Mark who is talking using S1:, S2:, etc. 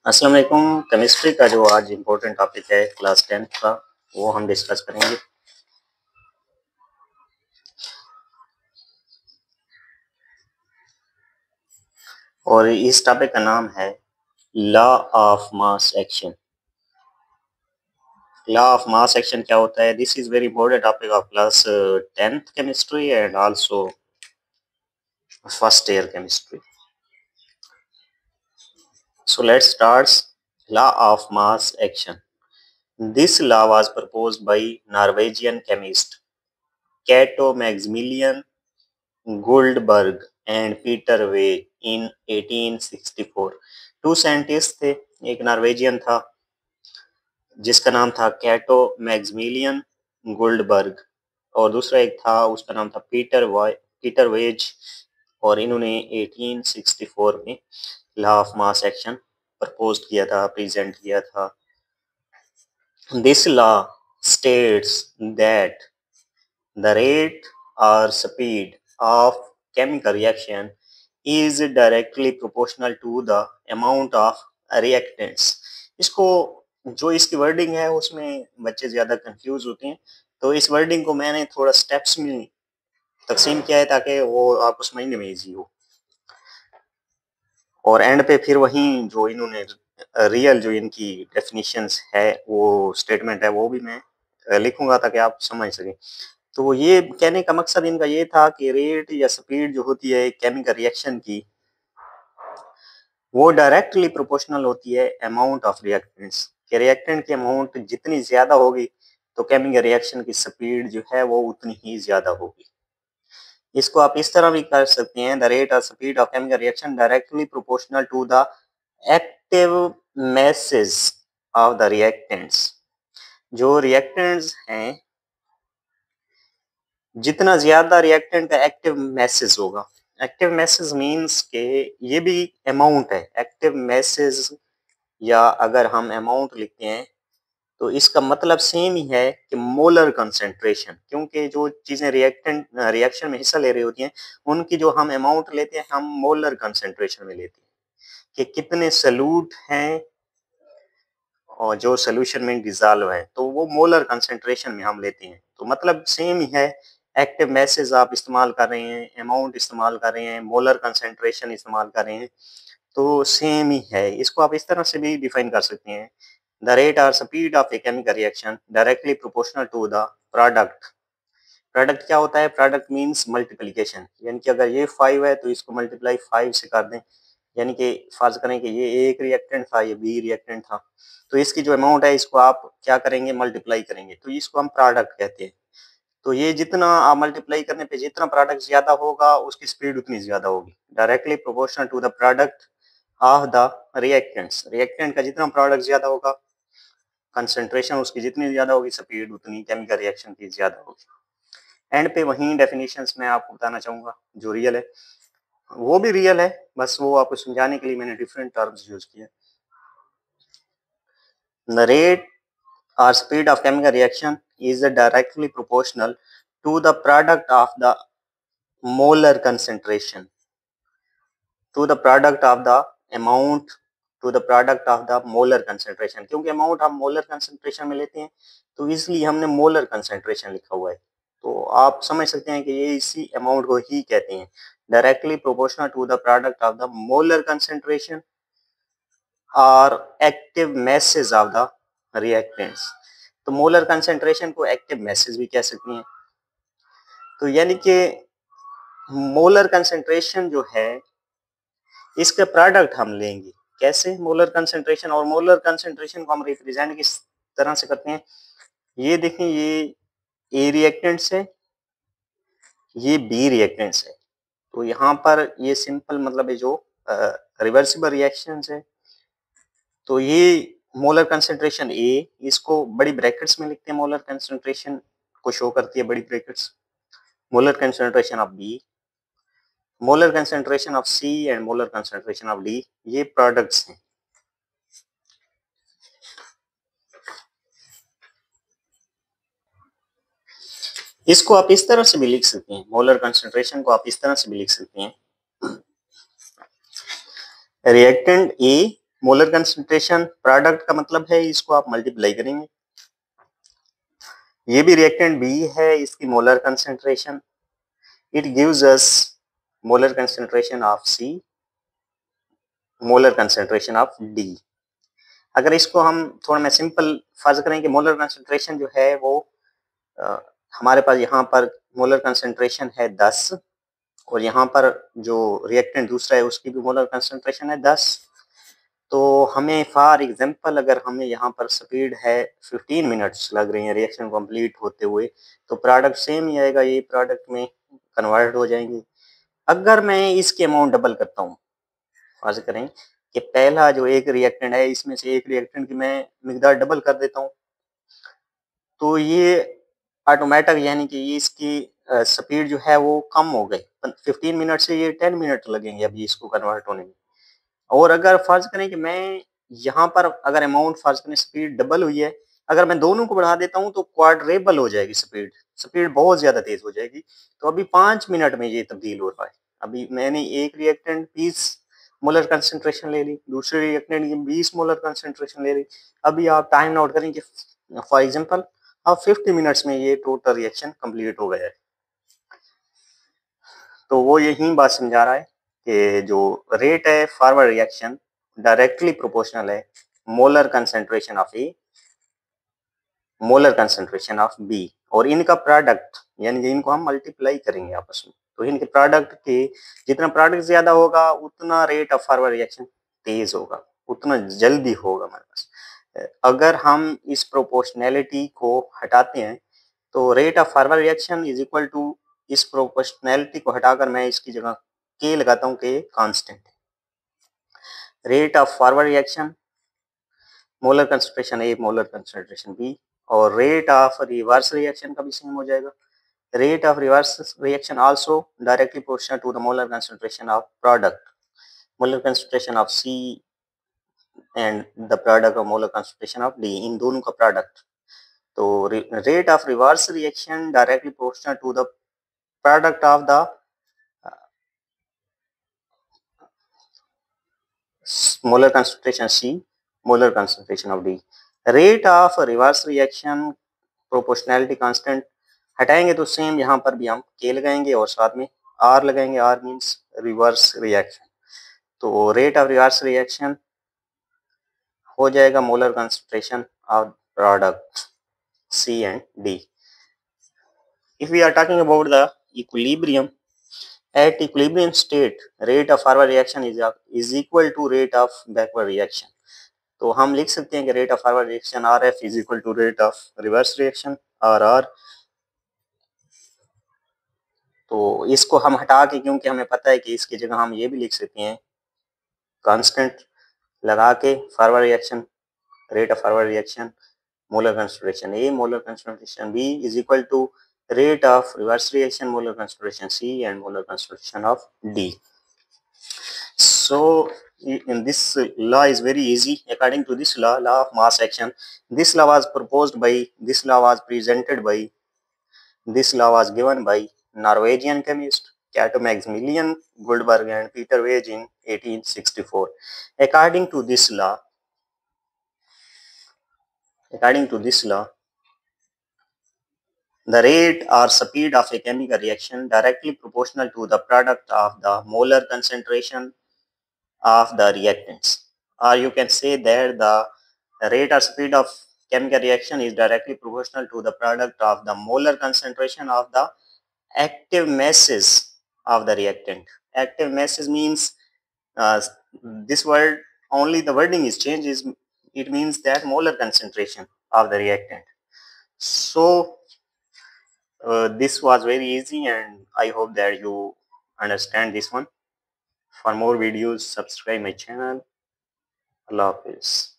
S1: अस्सलाम वालेकुम। केमिस्ट्री का जो आज इम्पोर्टेंट टॉपिक है क्लास 10th का, वो हम डिस्कस करेंगे। और इस टॉपिक का नाम है law of mass action. Law of mass action क्या होता है? This is very important topic of class 10th chemistry and also first year chemistry. So let's start. Law of mass action. This law was proposed by Norwegian chemist Cato Maximilian Goldberg and Peter Way in 1864। Two scientist थे, एक Norwegian था जिसका नाम था कैटो Maximilian Goldberg और दूसरा एक था उसका नाम था पीटर वेज। और इन्होंने 1864 में law of mass action propose किया था, प्रेजेंट किया था। This law states that the rate or speed of chemical reaction is directly proportional to the amount of reactants। इसको जो इसकी वर्डिंग है उसमें बच्चे ज़्यादा कंफ्यूज होते हैं, तो इस वर्डिंग को मैंने थोड़ा स्टेप्स में तकसीम किया है ताकि वो आपको समझने में ईजी हो। और एंड पे फिर वहीं जो इन्होंने रियल जो इनकी डेफिनेशंस है, वो स्टेटमेंट है, वो भी मैं लिखूंगा ताकि आप समझ सकें। तो ये कहने का मकसद इनका ये था कि रेट या स्पीड जो होती है केमिकल रिएक्शन की, वो डायरेक्टली प्रोपोर्शनल होती है अमाउंट ऑफ रिएक्टेंट्स के। रिएक्टेंट की अमाउंट जितनी ज्यादा होगी तो केमिकल रिएक्शन की स्पीड जो है वो उतनी ही ज्यादा होगी। इसको आप इस तरह भी कर सकते हैं, द रेट और speed of chemical reaction directly proportional to the active masses of the reactants. जो रिएक्टेंट्स हैं, जितना ज्यादा रिएक्टेंट का एक्टिव मैसेज होगा, एक्टिव मैसेज मींस के ये भी अमाउंट है। एक्टिव मैसेज या अगर हम अमाउंट लिखते हैं तो इसका मतलब सेम ही है कि मोलर कंसेंट्रेशन, क्योंकि जो चीजें रिएक्शन में हिस्सा ले रही होती हैं उनकी जो हम अमाउंट लेते हैं हम मोलर कंसेंट्रेशन में लेते हैं कि कितने सल्यूट हैं और जो सोल्यूशन में डिजॉल्व है, तो वो मोलर कंसेंट्रेशन में हम लेते हैं। तो मतलब सेम ही है। एक्टिव मैसेज आप इस्तेमाल कर रहे हैं, अमाउंट इस्तेमाल कर रहे हैं, मोलर कंसेंट्रेशन इस्तेमाल कर रहे हैं, तो सेम ही है। इसको आप इस तरह से भी डिफाइन कर सकते हैं, द रेट और speed of a chemical reaction directly proportional to the product. Product क्या होता है? प्रोडक्ट मींस मल्टीप्लिकेशन, यानी कि अगर ये 5 है तो इसको मल्टीप्लाई 5 से कर दें। यानी कि फर्ज करें कि ये एक रिएक्टेंट था, ये बी रिएक्टेंट था, तो इसकी जो अमाउंट है इसको आप क्या करेंगे? मल्टीप्लाई करेंगे, तो इसको हम प्रोडक्ट कहते हैं। तो ये जितना आप मल्टीप्लाई करने पे जितना प्रोडक्ट ज्यादा होगा उसकी स्पीड उतनी ज्यादा होगी, directly proportional to the product of the reactants. Reactant का जितना प्रोडक्ट ज्यादा होगा, कंसंट्रेशन उसकी जितनी ज्यादा होगी, स्पीड उतनी केमिकल रिएक्शन की ज्यादा होगी। एंड पे वहीं डेफिनेशंस मैं आपको बताना चाहूंगा जो रियल है, वो भी रियल है, बस वो आपको समझाने के लिए मैंने डिफरेंट टर्म्स यूज किए। The rate or speed of chemical reaction is directly proportional to the product of the molar concentration, to the product of the amount, to the product of the molar concentration। क्योंकि amount हम molar concentration में लेते हैं तो इसलिए हमने molar concentration लिखा हुआ है। तो आप समझ सकते हैं कि ये इसी अमाउंट को ही कहते हैं, directly proportional to the product of the molar concentration और active masses of the reactants. तो मोलर कंसेंट्रेशन को एक्टिव मैसेज भी कह सकते हैं। तो यानी कि मोलर कंसेंट्रेशन जो है इसके प्रोडक्ट हम लेंगे। कैसे? मोलर कंसेंट्रेशन, और मोलर कंसेंट्रेशन को हम रिप्रेजेंट किस तरह से करते हैं? ये देखें, ये ए रिएक्टेंट्स है, ये बी रिएक्टेंट्स है। तो यहाँ पर ये सिंपल मतलब है जो रिवर्सिबल रिएक्शंस है। तो ये मोलर कंसेंट्रेशन ए, इसको बड़ी ब्रैकेट्स में लिखते हैं, मोलर कंसेंट्रेशन को शो करती है बड़ी brackets. Molar concentration of B, molar concentration of C and molar concentration of D, ये प्रोडक्ट्स हैं। इसको आप इस तरह से भी लिख सकते हैं, मोलर कंसेंट्रेशन को आप इस तरह से भी लिख सकते हैं, reactant A molar concentration product का मतलब है इसको आप मल्टीप्लाई करेंगे। ये भी रिएक्टेंट बी है, इसकी molar concentration, it gives us molar concentration of C, molar concentration of D. अगर इसको हम थोड़ा मैं सिंपल फर्ज करें कि मोलर कंसंट्रेशन जो है वो अ, हमारे पास यहाँ पर मोलर कंसंट्रेशन है 10 और यहाँ पर जो रिएक्टेंट दूसरा है उसकी भी मोलर कंसंट्रेशन है 10। तो हमें फॉर एग्जांपल अगर हमें यहाँ पर स्पीड है 15 मिनट्स लग रही है रिएक्शन कंप्लीट होते हुए, तो प्रोडक्ट सेम ही आएगा, ये प्रोडक्ट में कन्वर्ट हो जाएंगे। अगर मैं इसके अमाउंट डबल करता हूँ, फर्ज करें कि पहला जो एक रिएक्टेंट है इसमें से एक रिएक्टेंट की मैं मिकदार डबल कर देता हूँ, तो ये ऑटोमेटिक यानी कि ये इसकी स्पीड जो है वो कम हो गई, 15 मिनट से ये 10 मिनट लगेंगे अभी इसको कन्वर्ट होने में। और अगर फर्ज करें कि मैं यहाँ पर अगर अमाउंट फर्ज करें स्पीड डबल हुई है, अगर मैं दोनों को बढ़ा देता हूँ तो क्वाड्रेबल हो जाएगी स्पीड, स्पीड बहुत ज्यादा तेज हो जाएगी। तो अभी 5 मिनट में ये तब्दील हो रहा है। अभी मैंने एक रिएक्टेंट 20 मोलर कंसंट्रेशन ले ली, दूसरे रिएक्टेंट की 20 मोलर कंसंट्रेशन ले ली। अभी आप टाइम नोट करें कि फॉर एग्जांपल अब 50 मिनट्स में ये टोटल रिएक्शन कंप्लीट हो गया है। तो वो यही बात समझा रहा है कि जो रेट है फॉरवर्ड रिएक्शन डायरेक्टली प्रोपोर्शनल है molar concentration of A, molar concentration of B, और इनका प्रोडक्ट यानी कि इनको हम मल्टीप्लाई करेंगे आपस में, तो इनके प्रोडक्ट के जितना प्रोडक्ट ज्यादा होगा उतना रेट ऑफ फॉरवर्ड रिएक्शन तेज होगा, उतना जल्दी होगा हमारे पास। अगर हम इस प्रोपोर्शनैलिटी को हटाते हैं तो rate of forward reaction is equal to, इस प्रोपोर्शनैलिटी को हटाकर मैं इसकी जगह के लगाता हूँ, K constant. Rate of forward reaction molar concentration A molar concentration B, और रेट ऑफ रिवर्स रिएक्शन का भी सेम हो जाएगा। Rate of reverse reaction also directly proportional to the molar concentration of product, molar concentration of C and the product of molar concentration of D, इन दोनों का product. तो rate of reverse reaction directly proportional to the product of the molar concentration C, molar concentration of D. Rate of reverse reaction proportionality constant हटाएंगे तो same यहाँ पर भी हम के लगाएंगे और साथ में आर लगाएंगे, आर मीन्स रिवर्स रिएक्शन। तो रेट ऑफ रिवर्स रिएक्शन हो जाएगा molar concentration of product C and D. If we are talking about the equilibrium, at equilibrium state rate of forward reaction is equal to rate of backward reaction। तो हम लिख सकते हैं कि rate of forward reaction R F is equal to rate of reverse reaction R R. तो इसको हम हटा के, क्योंकि हमें पता है कि इसकी जगह हम ये भी लिख सकते हैं कांस्टेंट लगा के, forward reaction rate of forward reaction molar concentration A molar concentration B is equal to rate of reverse reaction molar concentration C and molar concentration of D. So in this law is very easy. According to this law, law of mass action, this law was proposed by, this law was presented by, this law was given by Norwegian chemist Cato Maximilian Goldberg and Peter Wage in 1864. According to this law, the rate or speed of a chemical reaction directly proportional to the product of the molar concentration of the reactants. Or you can say that the rate or speed of chemical reaction is directly proportional to the product of the molar concentration of the active masses of the reactant. Active masses means uh, this word, only the wording is changed, is it means that molar concentration of the reactant. So this was very easy and I hope that you understand this one. For more videos, subscribe my channel. Allah Hafiz.